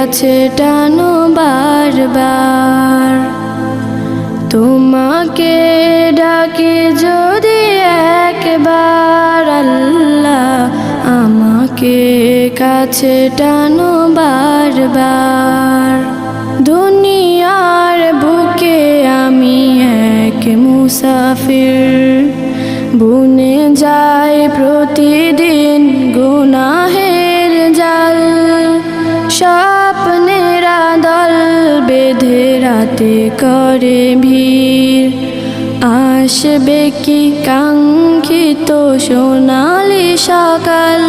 কাছে টানো বারবার। তোমাকে ডাকি যদি একবার আল্লাহ, আমাকে কাছে টানো বারবার। দুনিয়ার বুকে আমি এক মুসাফির, বুনে যাই প্রতিদিন গুনাহের জাল। স্বপ্নের দল বেঁধে রাতে করে ভিড়, আসবে কি কাঙ্ক্ষিত সোনালি সকাল।